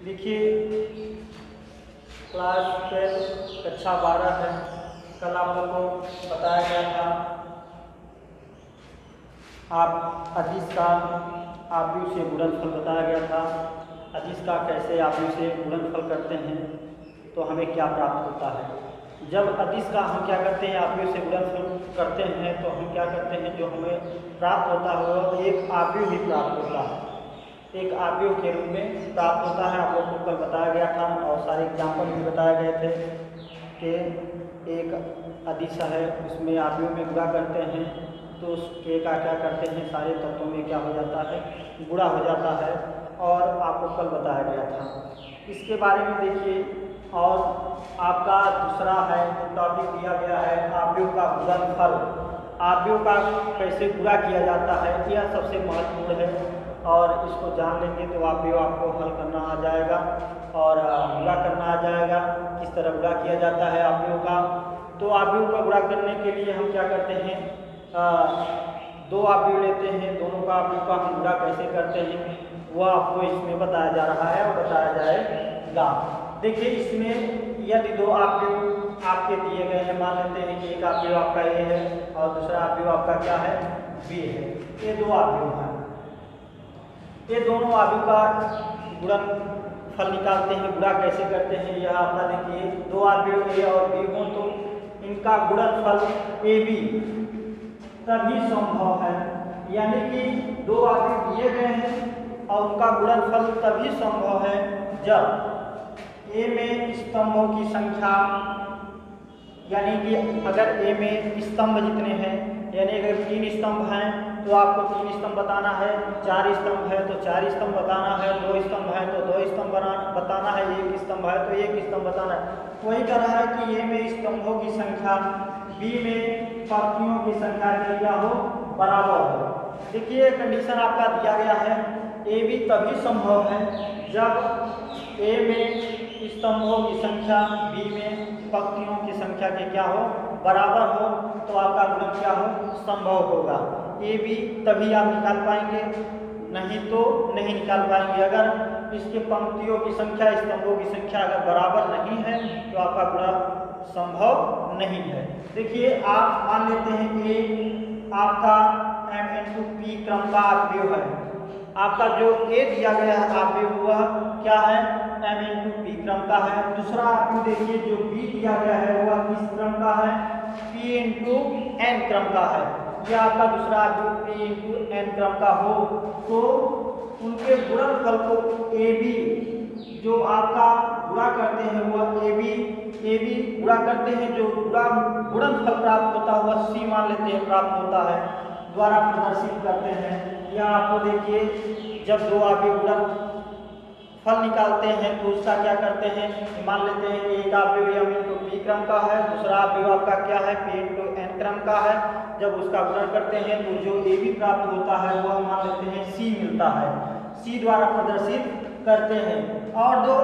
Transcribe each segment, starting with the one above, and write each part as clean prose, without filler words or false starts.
देखिए क्लास 12 कक्षा 12 है। कल आप लोगों को बताया गया था आप अदिश का आव्यूह से गुणनफल बताया गया था। अदिश का कैसे आव्यूह से गुणनफल करते हैं तो हमें क्या प्राप्त होता है। जब अदिश का हम क्या करते हैं आव्यूह से गुणनफल करते हैं तो हम क्या करते हैं, जो हमें प्राप्त होता है वो एक आव्यूह ही प्राप्त होता है, एक आव्यूह के रूप में प्राप्त होता है। आप लोग को कल बताया गया था और सारे एग्जाम्पल भी बताए गए थे कि एक अदिश है उसमें आव्यूह में गुणा करते हैं तो उसके का क्या करते हैं, सारे तत्वों में क्या हो जाता है, गुणा हो जाता है। और आपको कल बताया गया था इसके बारे में। देखिए और आपका दूसरा है टॉपिक दिया गया है आव्यूह का गुणनफल। आव्यूह का कैसे गुणा किया जाता है यह सबसे महत्वपूर्ण है और इसको जान लेंगे तो आव्यूह आपको हल करना आ जाएगा और गुणा करना आ जाएगा। किस तरह गुणा किया जाता है आव्यूह का, तो आव्यूह का गुणा करने के लिए हम क्या करते हैं, दो आव्यूह लेते हैं, दोनों का आव्यूह का हम गुणा कैसे करते हैं वह आपको इसमें बताया जा रहा है और बताया जाएगा। देखिए इसमें यदि दो आव्यूह आपके दिए गए हैं, मान लेते हैं कि एक आव्यूह आपका ए है और दूसरा आव्यूह आपका क्या है, बी है। ये दो आव्यूह हैं, ये दोनों आव्यूह का गुणनफल निकालते हैं। गुणा कैसे करते हैं यह आपका देखिए, दो आव्यूह ए और बी हों तो इनका गुणनफल ए बी तभी संभव है, यानी कि दो आव्यूह दिए गए हैं और उनका गुणनफल तभी संभव है जब ए में स्तंभों की संख्या, यानी कि अगर ए में स्तंभ जितने हैं, यानी अगर 3 स्तंभ हैं तो आपको 3 स्तंभ बताना है, 4 स्तंभ है तो 4 स्तंभ बताना है, 2 स्तंभ है तो 2 स्तंभ बताना है, 1 स्तंभ है तो 1 स्तंभ बताना है। वही कह रहा है कि ए में स्तंभों की संख्या बी में पंक्तियों की संख्या के क्या हो, बराबर हो। देखिए कंडीशन आपका दिया गया है, ए बी तभी संभव है जब ए में स्तंभों की संख्या बी में पंक्तियों की संख्या के क्या हो, बराबर हो, तो आपका गुणन क्या हो, संभव होगा। ए बी तभी आप निकाल पाएंगे, नहीं तो नहीं निकाल पाएंगे। अगर इसके पंक्तियों की संख्या स्तंभों की संख्या अगर बराबर नहीं है तो आपका गुणन संभव नहीं है। देखिए आप मान लेते हैं ए आपका m×p क्रम का आव्यूह है। आपका जो ए दिया गया है आव्यूह हुआ क्या है, m×p क्रम का है। दूसरा आव्यूह देखिए जो बी दिया गया है वह किस क्रम का है, p×n क्रम का है। यह आपका दूसरा आव्यूह p×n क्रम का हो तो उनके गुणनफल को ए बी जो आपका गुणा करते हैं वह ए बी गुणा करते हैं, जो गुणनफल प्राप्त होता है वह सी मान लेते हैं प्राप्त होता है, द्वारा प्रदर्शित करते हैं। या आपको देखिए जब दो आव्यूह गुणनफल निकालते हैं तो उसका क्या करते हैं, मान लेते हैं कि एक आव्यूह m×p क्रम का है, दूसरा आव्यूह आपका क्या है p×n क्रम का है। जब उसका गुणन करते हैं तो जो ए बी प्राप्त होता है वह मान लेते हैं सी मिलता है, सी द्वारा प्रदर्शित करते हैं। और जो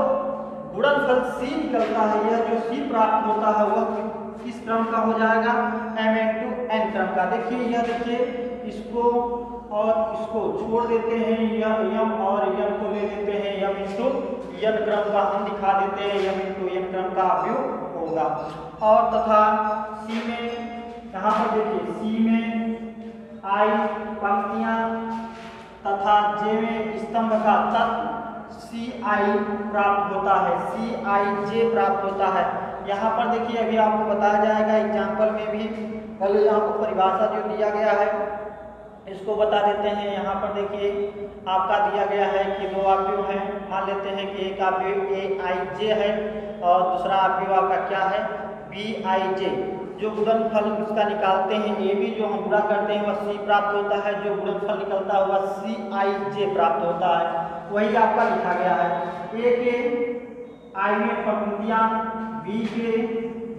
गुणनफल सी निकलता है, यह जो सी प्राप्त होता है वह किस क्रम का हो जाएगा, m×n क्रम का। देखिए यह देखिए इसको और इसको छोड़ देते हैं, यह m और n को ले लेते हैं, m×n क्रम का हम दिखा देते हैं, m×n क्रम का आव्यूह होगा। और तथा सी में यहाँ पर देखिए सी में आई पंक्तियां तथा जे में स्तंभ का तत्व सी आई प्राप्त होता है, सी आई जे प्राप्त होता है। यहाँ पर देखिए अभी आपको बताया जाएगा एग्जाम्पल में भी, पहले यहाँ पर परिभाषा जो दिया गया है इसको बता देते हैं। यहाँ पर देखिए आपका दिया गया है कि दो आव्यूह हैं, मान लेते हैं कि एक आव्यूह ए आई जे है और दूसरा आव्यूह आपका क्या है, बी आई जे। जो गुणनफल उसका निकालते हैं ए बी जो हम गुणा करते हैं वह सी प्राप्त होता है, जो गुणनफल निकलता है वह सी आई जे प्राप्त होता है। वही आपका लिखा गया है, ए के आई में पंक्तियां, बी के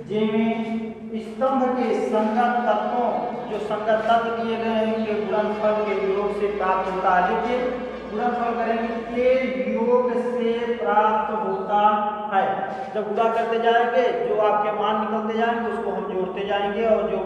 जे में स्तंभ के संगत तत्वों, जो संगत तत्व दिए गए हैं उनके गुणनफल के योग से प्राप्त होता है। देखिए गुणनफल करेंगे के योग से प्राप्त होता है। जब गुणा करते जाएंगे जो आपके मान निकलते जाएंगे उसको हम जोड़ते जाएंगे और जो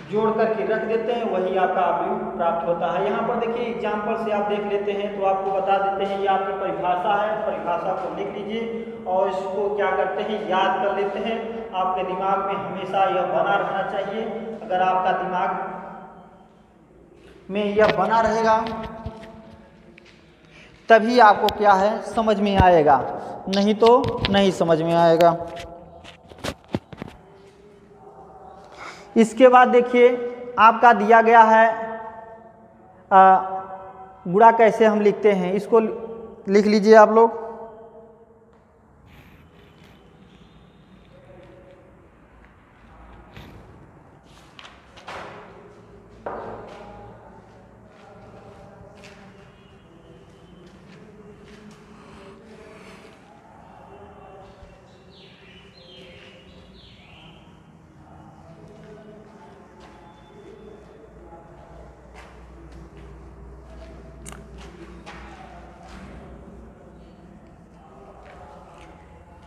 जोड़ करके रख देते हैं, वही आपका अवयव प्राप्त होता है। यहाँ पर देखिए एग्जाम्पल से आप देख लेते हैं तो आपको बता देते हैं, ये आपकी परिभाषा है, परिभाषा को लिख लीजिए और इसको क्या करते हैं याद कर लेते हैं। आपके दिमाग में हमेशा यह बना रहना चाहिए। अगर आपका दिमाग में यह बना रहेगा तभी आपको क्या है समझ में आएगा, नहीं तो नहीं समझ में आएगा। इसके बाद देखिए आपका दिया गया है गुणा कैसे हम लिखते हैं, इसको लिख लीजिए आप लोग।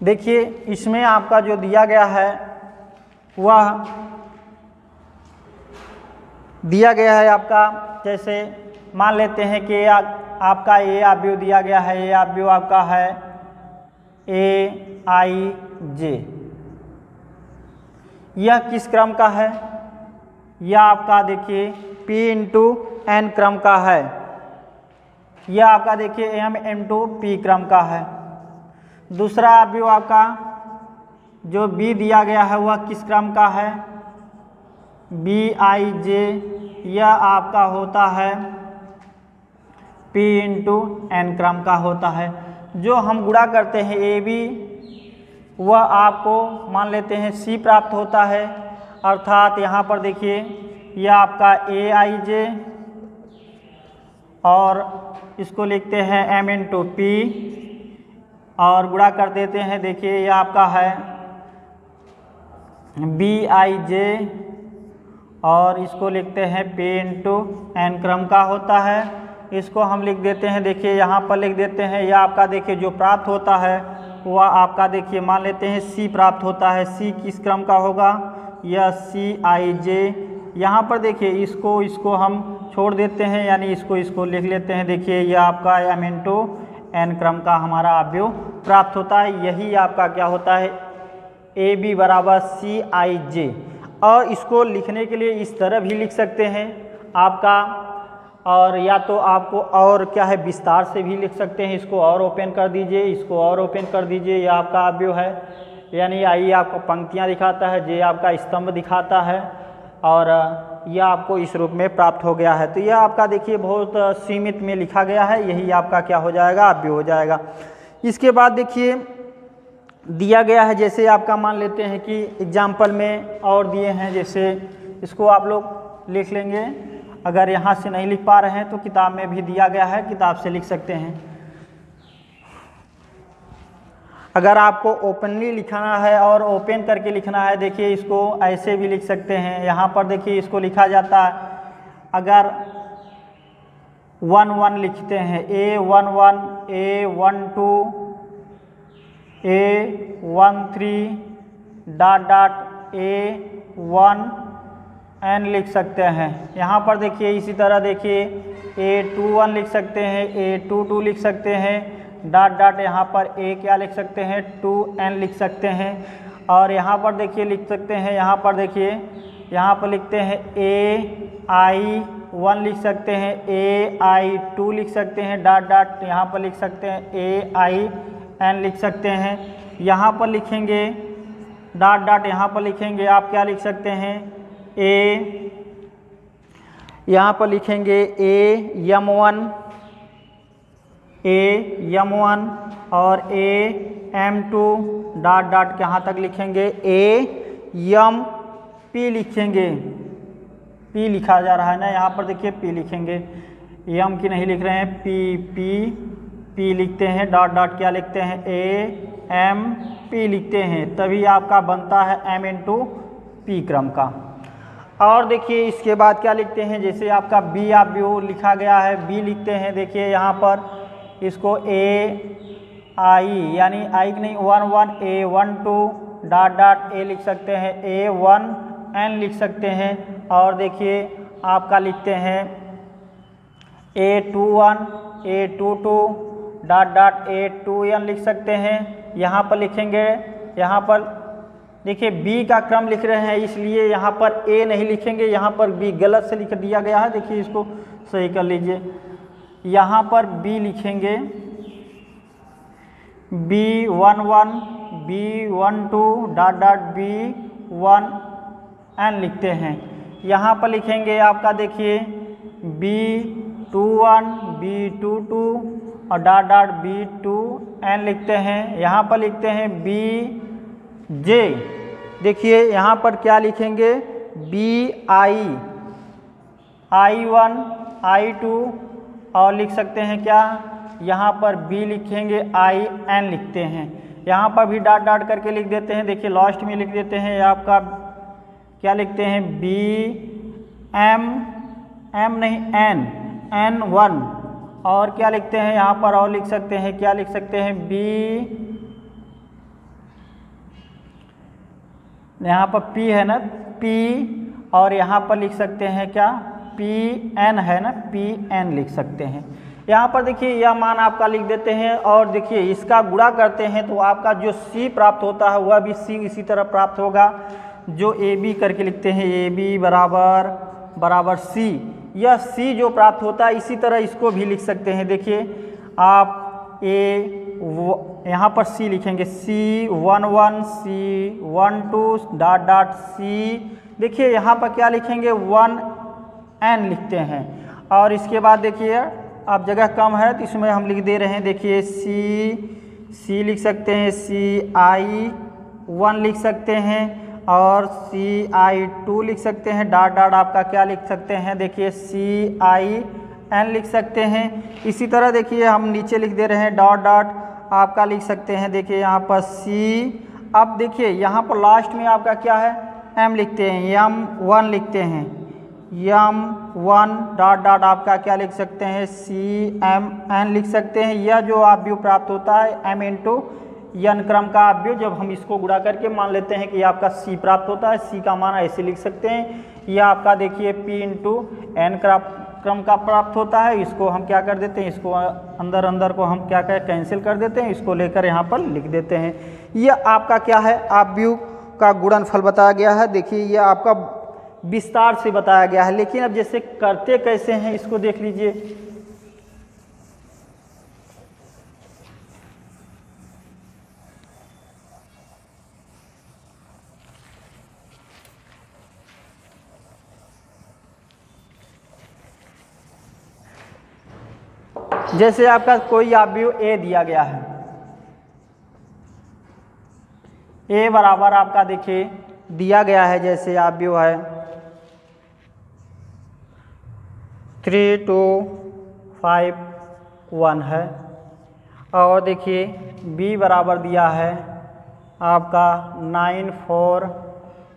देखिए इसमें आपका जो दिया गया है वह दिया गया है आपका, जैसे मान लेते हैं कि आपका ए अवयव दिया गया है, ए अवयव आपका है AIJ। यह किस क्रम का है? यह आपका देखिए P इंटू N क्रम का है। यह आपका देखिए M इंटू P क्रम का है। दूसरा अवयव आपका जो B दिया गया है वह किस क्रम का है? BIJ। यह आपका होता है P इंटू N क्रम का होता है। जो हम गुणा करते हैं AB वह आपको मान लेते हैं C प्राप्त होता है, अर्थात यहाँ पर देखिए यह आपका AIJ और इसको लिखते हैं M इंटू P और गुणा कर देते हैं। देखिए यह आपका है BIJ और इसको लिखते हैं P इंटू N क्रम का होता है। इसको हम लिख देते हैं, देखिए यहाँ पर लिख देते हैं। यह आपका देखिए जो प्राप्त होता है वह आपका देखिए मान लेते हैं C प्राप्त होता है। C किस क्रम का होगा? यह CIJ। यहाँ पर देखिए इसको हम छोड़ देते हैं, यानी इसको लिख लेते हैं। देखिए यह आपका M इंटू N क्रम का हमारा अवयव प्राप्त होता है। यही आपका क्या होता है AB बराबर CIJ। और इसको लिखने के लिए इस तरह भी लिख सकते हैं आपका, और या तो आपको और क्या है विस्तार से भी लिख सकते हैं। इसको और ओपन कर दीजिए, इसको और ओपन कर दीजिए। यह आपका अवयव है, यानी आई आपको पंक्तियाँ दिखाता है, जे आपका स्तंभ दिखाता है और यह आपको इस रूप में प्राप्त हो गया है। तो यह आपका देखिए बहुत सीमित में लिखा गया है, यही आपका क्या हो जाएगा अवयव हो जाएगा। इसके बाद देखिए दिया गया है, जैसे आपका मान लेते हैं कि एग्जाम्पल में और दिए हैं, जैसे इसको आप लोग लिख लेंगे। अगर यहाँ से नहीं लिख पा रहे हैं तो किताब में भी दिया गया है, किताब से लिख सकते हैं। अगर आपको ओपनली लिखना है और ओपन करके लिखना है, देखिए इसको ऐसे भी लिख सकते हैं। यहाँ पर देखिए इसको लिखा जाता है, अगर 1-1 लिखते हैं, A11, A12, A13 ... A1N लिख सकते हैं। यहाँ पर देखिए इसी तरह देखिए A21 लिख सकते हैं, A22 लिख सकते हैं, ... यहाँ पर A क्या लिख सकते हैं 2N लिख सकते हैं। और यहाँ पर देखिए लिख सकते हैं, यहाँ पर देखिए यहाँ पर लिखते हैं AI1 लिख सकते हैं, AI2 लिख सकते हैं, ... यहाँ पर लिख सकते हैं AIN लिख सकते हैं। यहाँ पर लिखेंगे ... यहाँ पर लिखेंगे आप क्या लिख सकते हैं यहाँ पर लिखेंगे AM1 और AM2 ... कहाँ तक लिखेंगे AM P लिखेंगे। P लिखा जा रहा है ना, यहाँ पर देखिए P लिखेंगे, M की नहीं लिख रहे हैं, P लिखते हैं, ... क्या लिखते हैं AMP लिखते हैं, तभी आपका बनता है M इंटू P क्रम का। और देखिए इसके बाद क्या लिखते हैं, जैसे आपका B अवयव लिखा गया है, B लिखते हैं। देखिए यहाँ पर इसको AI यानी I नहीं 1-1 A12 ... A लिख सकते हैं, A1N लिख सकते हैं। और देखिए आपका लिखते हैं A21 A22 dot dot A2n लिख सकते हैं। यहाँ पर लिखेंगे, यहाँ पर देखिए B का क्रम लिख रहे हैं इसलिए यहाँ पर A नहीं लिखेंगे, यहाँ पर B गलत से लिख दिया गया है। देखिए इसको सही कर लीजिए, यहाँ पर B लिखेंगे B11 B12 dot dot B1n लिखते हैं। यहाँ पर लिखेंगे आपका देखिए B21 B22 और डॉट डॉट B2n लिखते हैं। यहाँ पर लिखते हैं BJ, देखिए यहाँ पर क्या लिखेंगे BI I1 I2 और लिख सकते हैं क्या, यहाँ पर B लिखेंगे IN लिखते हैं। यहाँ पर भी डॉट डॉट करके लिख देते हैं। देखिए लास्ट में लिख देते हैं आपका क्या लिखते हैं M नहीं N1 और क्या लिखते हैं यहाँ पर और लिख सकते हैं क्या लिख सकते हैं B, यहाँ पर P है ना P और यहाँ पर लिख सकते हैं क्या PN है ना PN लिख सकते हैं। यहाँ पर देखिए यह मान आपका लिख देते हैं और देखिए इसका गुणा करते हैं तो आपका जो C प्राप्त होता है वह भी C इसी तरह प्राप्त होगा। जो AB करके लिखते हैं AB बराबर बराबर C, यह C जो प्राप्त होता है इसी तरह इसको भी लिख सकते हैं। देखिए आप यहाँ पर C लिखेंगे C11 C12 dot dot C, देखिए यहाँ पर क्या लिखेंगे 1n लिखते हैं। और इसके बाद देखिए अब जगह कम है तो इसमें हम लिख दे रहे हैं। देखिए C लिख सकते हैं CI1 लिख सकते हैं और CI2 लिख सकते हैं। डॉट डॉट आपका क्या लिख सकते हैं देखिए CIN लिख सकते हैं। इसी तरह देखिए हम नीचे लिख दे रहे हैं डॉट डॉट आपका लिख सकते हैं। देखिए यहाँ पर C, अब देखिए यहाँ पर लास्ट में आपका क्या है M लिखते हैं, M1 लिखते हैं M1 डॉट डॉट आपका क्या लिख सकते हैं CMN लिख सकते हैं। यह जो आव्यूह प्राप्त होता है M इंटू n क्रम का आव्यूह, जब हम इसको गुणा करके मान लेते हैं कि आपका C प्राप्त होता है, C का मान ऐसे लिख सकते हैं। यह आपका देखिए P इंटू n क्रम का प्राप्त होता है। इसको हम क्या कर देते हैं, इसको अंदर को हम क्या करें कैंसिल कर देते हैं, इसको लेकर यहाँ पर लिख देते हैं। यह आपका क्या है आव्यूह का गुणनफल बताया गया है। देखिए यह आपका विस्तार से बताया गया है, लेकिन अब जैसे करते कैसे हैं इसको देख लीजिए। जैसे आपका कोई आव्यूह A दिया गया है, A बराबर आपका देखिए दिया गया है, जैसे आव्यूह है 3 2 5 1 है। और देखिए B बराबर दिया है आपका 9 4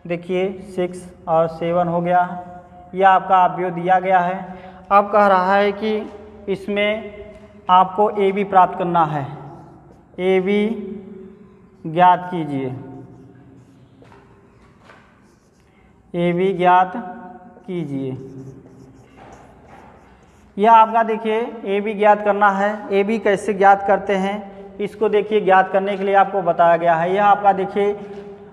देखिए 6 और 7 हो गया। यह आपका आव्यूह दिया गया है। अब कह रहा है कि इसमें आपको AB प्राप्त करना है। AB ज्ञात कीजिए, AB ज्ञात कीजिए। यह आपका देखिए AB ज्ञात करना है। AB कैसे ज्ञात करते हैं इसको देखिए ज्ञात करने के लिए आपको बताया गया है। यह आपका देखिए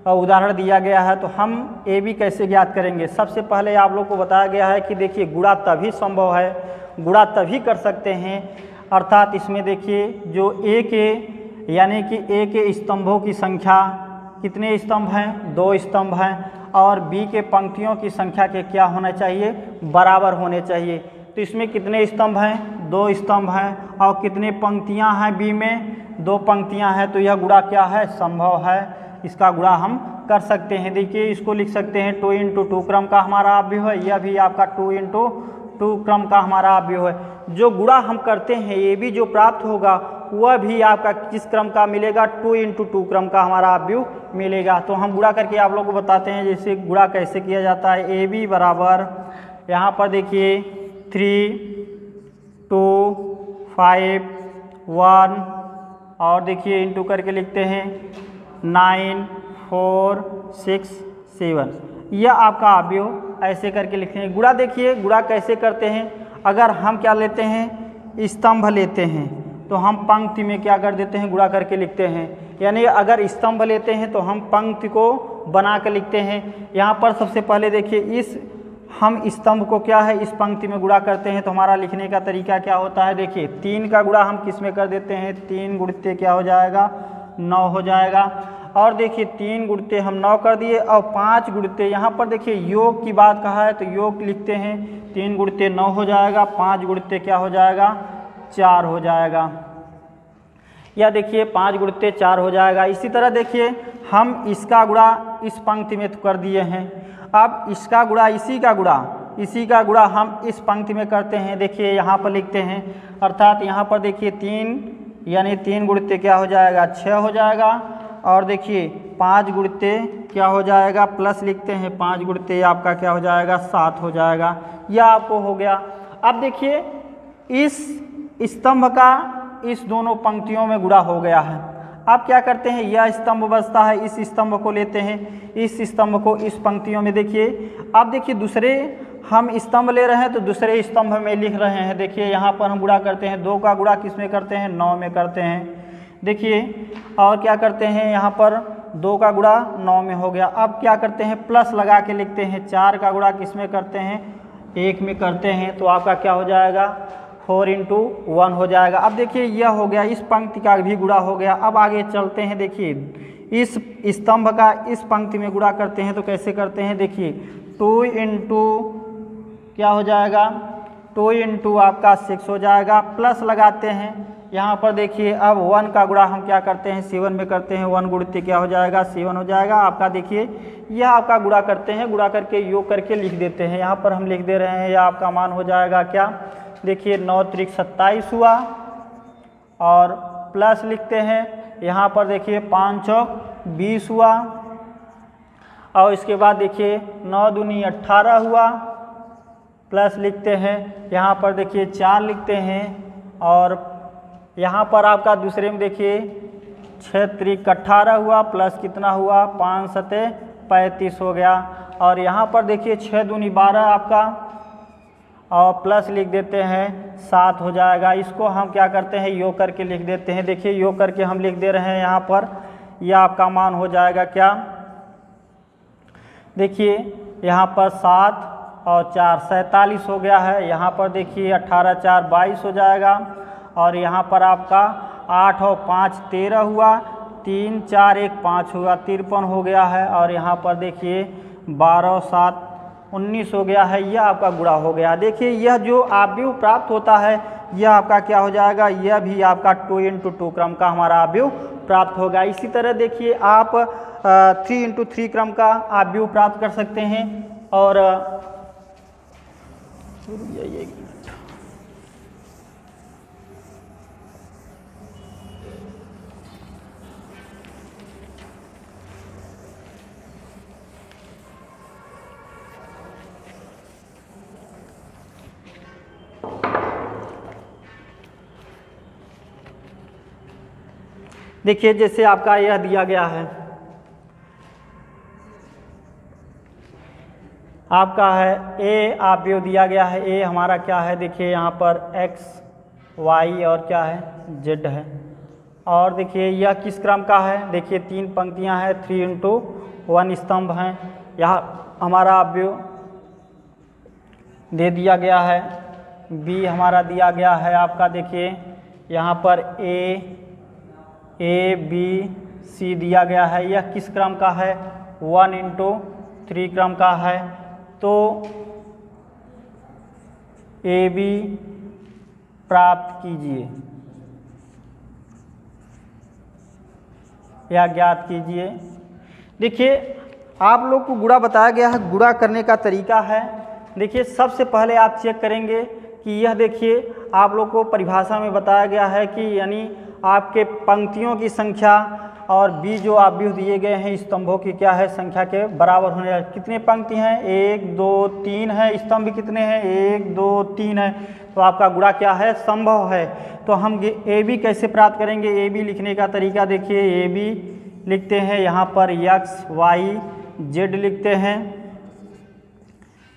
उदाहरण दिया गया है, तो हम AB कैसे ज्ञात करेंगे। सबसे पहले आप लोग को बताया गया है कि देखिए गुणा तभी संभव है, गुणा तभी कर सकते हैं, अर्थात इसमें देखिए जो A के यानी कि A के स्तंभों की संख्या कितने स्तंभ हैं, 2 स्तंभ हैं, और B के पंक्तियों की संख्या के क्या होना चाहिए, बराबर होने चाहिए। तो इसमें कितने स्तंभ हैं, 2 स्तंभ हैं, और कितने पंक्तियां हैं B में, 2 पंक्तियां हैं। तो यह गुणा क्या है, संभव है, इसका गुणा हम कर सकते हैं। देखिए इसको लिख सकते हैं 2 इंटू 2 क्रम का हमारा आव्यूह है, यह भी आपका 2 इंटू 2 क्रम का हमारा आव्यूह है। जो गुणा हम करते हैं ये भी जो प्राप्त होगा वह भी आपका किस क्रम का मिलेगा, 2 इंटू 2 क्रम का हमारा आव्यूह मिलेगा। तो हम गुणा करके आप लोगों को बताते हैं जैसे गुणा कैसे किया जाता है। AB बराबर यहाँ पर देखिए 3 2 5 1 और देखिए इंटू करके लिखते हैं 9 4 6 7। यह आपका आव्यूह ऐसे करके लिखते हैं। गुणा देखिए गुणा कैसे करते हैं, अगर हम क्या लेते हैं स्तंभ लेते हैं तो हम पंक्ति में क्या कर देते हैं गुणा करके लिखते हैं, यानी अगर स्तंभ लेते हैं तो हम पंक्ति को बना कर लिखते हैं। यहाँ पर सबसे पहले देखिए इस हम स्तंभ को क्या है इस पंक्ति में गुणा करते हैं तो हमारा लिखने का तरीका क्या होता है, देखिए 3 का गुणा हम किस में कर देते हैं, 3 गुणित क्या हो जाएगा 9 हो जाएगा। और देखिए 3 गुणित हम 9 कर दिए और 5 गुणित यहाँ पर देखिए योग की बात कहा है तो योग लिखते हैं, 3 गुणित 9 हो जाएगा, 5 गुणित क्या हो जाएगा 4 हो जाएगा, या देखिए 5 गुणित 4 हो जाएगा। इसी तरह देखिए हम इसका गुणा इस पंक्ति में तो कर दिए हैं, अब इसका गुणा इसी का गुणा हम इस पंक्ति में करते हैं। देखिए यहाँ पर लिखते हैं, अर्थात यहाँ पर देखिए 3 यानी 3 गुणित क्या हो जाएगा 6 हो जाएगा, और देखिए 5 गुणित क्या हो जाएगा प्लस लिखते हैं 5 गुणित आपका क्या हो जाएगा 7 हो जाएगा, यह आपको हो गया। अब देखिए इस स्तंभ का इस दोनों पंक्तियों में गुणा हो गया है। अब क्या करते हैं, यह स्तंभ बचता है, इस स्तंभ को लेते हैं, इस स्तंभ को इस पंक्तियों में देखिए। अब देखिए दूसरे हम स्तंभ ले रहे हैं तो दूसरे स्तंभ में लिख रहे हैं। देखिए यहाँ पर हम गुणा करते हैं, 2 का गुणा किस में करते हैं 9 में करते हैं। देखिए और क्या करते हैं, यहाँ पर 2 का गुणा 9 में हो गया। अब क्या करते हैं प्लस लगा के लिखते हैं, 4 का गुणा किस में करते हैं 1 में करते हैं, तो आपका क्या हो जाएगा 4 × 1 हो जाएगा। अब देखिए यह हो गया, इस पंक्ति का भी गुणा हो गया। अब आगे चलते हैं, देखिए इस स्तंभ का इस पंक्ति में गुणा करते हैं तो कैसे करते हैं, देखिए 2 × क्या हो जाएगा 2 × आपका 6 हो जाएगा, प्लस लगाते हैं यहाँ पर देखिए। अब 1 का गुणा हम क्या करते हैं 7 में करते हैं, 1 गुणित क्या हो जाएगा 7 हो जाएगा आपका। देखिए यह आपका गुणा करते हैं, गुणा करके योग करके लिख देते हैं। यहाँ पर हम लिख दे रहे हैं, यह आपका मान हो जाएगा क्या, देखिए 9 × 27 हुआ, और प्लस लिखते हैं यहाँ पर देखिए 5 × 20 हुआ, और इसके बाद देखिए 9 दूनी 18 हुआ, प्लस लिखते हैं यहाँ पर देखिए 4 लिखते हैं, और यहाँ पर आपका दूसरे में देखिए 6 × 18 हुआ, प्लस कितना हुआ 5 × 7 35 हो गया, और यहाँ पर देखिए 6 दूनी 12 आपका, और प्लस लिख देते हैं 7 हो जाएगा। इसको हम क्या करते हैं योग करके लिख देते हैं। देखिए योग करके हम लिख दे रहे हैं यहाँ पर, यह आपका मान हो जाएगा क्या, देखिए यहाँ पर 7 और 4 47 हो गया है। यहाँ पर देखिए 18 × 4 22 हो जाएगा, और यहाँ पर आपका 8 और 5 13 हुआ, 3 4 1 5 हुआ 53 हो गया है, और यहाँ पर देखिए 12 और 7 19 हो गया है। यह आपका गुणा हो गया। देखिए यह जो आव्यूह प्राप्त होता है यह आपका क्या हो जाएगा, यह भी आपका 2 × 2 क्रम का हमारा आव्यूह प्राप्त होगा। इसी तरह देखिए आप 3 × 3 क्रम का आव्यूह प्राप्त कर सकते हैं। और देखिए जैसे आपका यह दिया गया है, आपका है ए आव्यूह दिया गया है। ए हमारा क्या है, देखिए यहाँ पर x y और क्या है z है, और देखिए यह किस क्रम का है, देखिए 3 पंक्तियाँ हैं, 3 × 1 स्तंभ हैं। यहाँ हमारा आव्यूह दे दिया गया है। बी हमारा दिया गया है आपका, देखिए यहाँ पर ए बी सी दिया गया है। यह किस क्रम का है, 1 × 3 क्रम का है। तो ए बी प्राप्त कीजिए या ज्ञात कीजिए। देखिए आप लोग को गुणा बताया गया है, गुणा करने का तरीका है। देखिए सबसे पहले आप चेक करेंगे कि यह देखिए आप लोग को परिभाषा में बताया गया है कि यानी आपके पंक्तियों की संख्या और बी जो आव्यूह दिए गए हैं स्तंभों की क्या है संख्या के बराबर होने। कितने पंक्ति हैं, 1 2 3 है, स्तंभ कितने हैं 1 2 3 है, तो आपका गुणा क्या है संभव है। तो हम ए बी कैसे प्राप्त करेंगे, ए बी लिखने का तरीका देखिए। ए बी लिखते हैं यहाँ पर x y z लिखते हैं,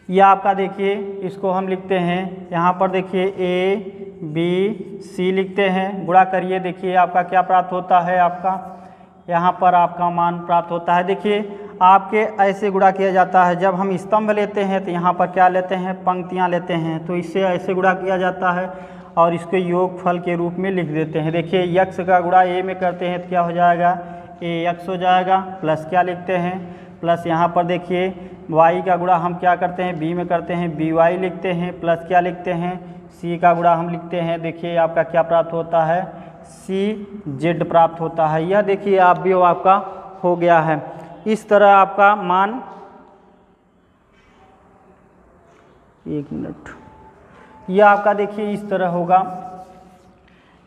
यह आपका देखिए इसको हम लिखते हैं यहाँ पर देखिए ए बी सी लिखते हैं, गुणा करिए, देखिए आपका क्या प्राप्त होता है, आपका यहाँ पर आपका मान प्राप्त होता है। देखिए आपके ऐसे गुणा किया जाता है, जब हम स्तंभ लेते हैं तो यहाँ पर क्या लेते हैं, पंक्तियाँ लेते हैं, तो इससे ऐसे गुणा किया जाता है और इसको योगफल के रूप में लिख देते हैं। देखिए यक्स का गुणा ए में करते हैं तो क्या हो जाएगा, ए यक्स हो जाएगा, प्लस क्या लिखते हैं, प्लस यहाँ पर देखिए वाई का गुणा हम क्या करते हैं, बी में करते हैं, बी वाई लिखते हैं, प्लस क्या लिखते हैं, सी का गुणा हम लिखते हैं, देखिए आपका क्या प्राप्त होता है, सी जेड प्राप्त होता है। यह देखिए आप भी आपका हो गया है। इस तरह आपका मान, एक मिनट, यह आपका देखिए इस तरह होगा,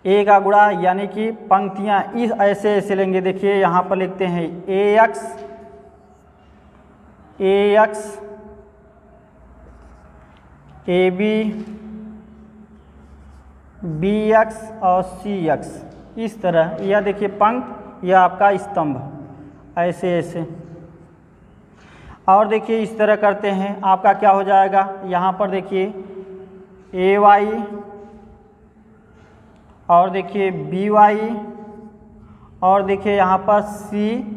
ए का गुणा यानी कि पंक्तियाँ इस ऐसे ऐसे लेंगे। देखिए यहाँ पर लिखते हैं A X A B B X और सी एक्स, इस तरह। यह देखिए पंक्त, यह आपका स्तंभ, ऐसे ऐसे। और देखिए इस तरह करते हैं, आपका क्या हो जाएगा, यहाँ पर देखिए ए वाई और देखिए बी वाई और देखिए यहाँ पर सी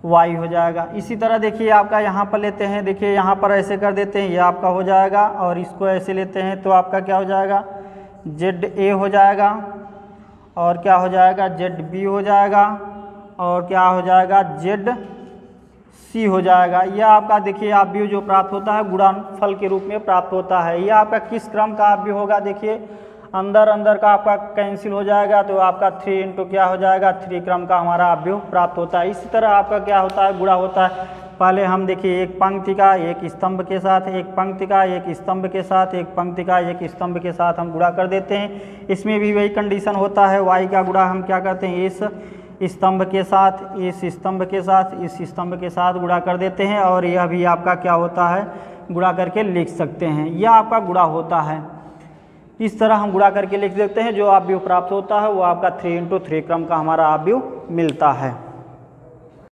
वाई हो जाएगा। इसी तरह देखिए आपका यहाँ पर लेते हैं, देखिए यहाँ पर ऐसे कर देते हैं, ये आपका हो जाएगा, और इसको ऐसे लेते हैं तो आपका क्या हो जाएगा, जेड ए हो जाएगा, और क्या हो जाएगा, जेड बी हो जाएगा, और क्या हो जाएगा, जेड सी हो जाएगा। यह आपका देखिए आव्यूह जो प्राप्त होता है गुणनफल के रूप में प्राप्त होता है। यह आपका किस क्रम का आव्यूह होगा, देखिए अंदर अंदर का आपका कैंसिल हो जाएगा तो आपका 3 इंटू क्या हो जाएगा, 3 क्रम का हमारा आव्यूह प्राप्त होता है। इसी तरह आपका क्या होता है, गुणा होता है। पहले हम देखिए एक पंक्ति का एक स्तंभ के साथ, एक पंक्ति का एक स्तंभ के साथ, एक पंक्ति का एक स्तंभ के साथ हम गुणा कर देते हैं। इसमें भी वही कंडीशन होता है, वाई का गुणा हम क्या करते हैं, इस स्तंभ के साथ, इस स्तंभ के साथ, इस स्तंभ के साथ गुणा कर देते हैं, और यह भी आपका क्या होता है, गुणा करके लिख सकते हैं। यह आपका गुणा होता है। इस तरह हम गुणा करके लिख देते हैं, जो आव्यूह प्राप्त होता है वो आपका 3 इंटू 3 क्रम का हमारा आव्यूह मिलता है।